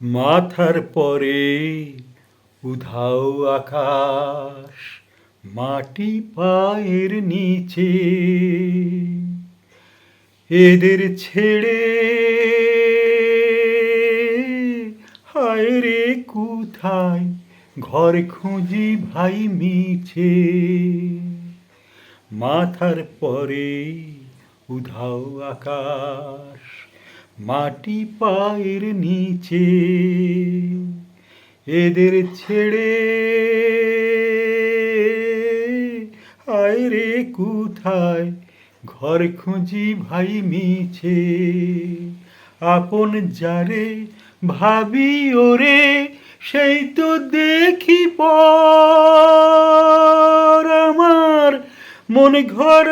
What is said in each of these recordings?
মাথার পরে উধাও আকাশ, মাটি পায়ের নিচে, এদের ছেড়ে হায় রে কোথায় ঘর খুঁজি ভাই মিছে। মাথার পরে উধাও আকাশ, মাটি পায়ের নিচে, এদের ছেড়ে হায় রে কোথায় ঘর খুঁজি ভাই মিছে। আপন যারে ভাবি ওরে সেই তো দেখি পর, আমার মন ঘর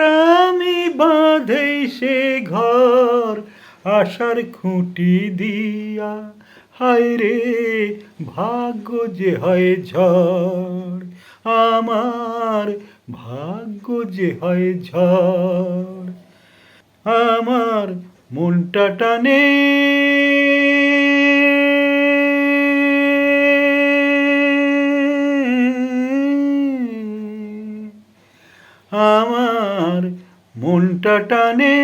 আমি বাঁধে সে ঘর আশার খুঁটি দিয়া। হায় রে ভাগ্য যে হয় ঝড়, আমার ভাগ্য যে হয় ঝড়। আমার মনটা টানে আমার মনটা টানে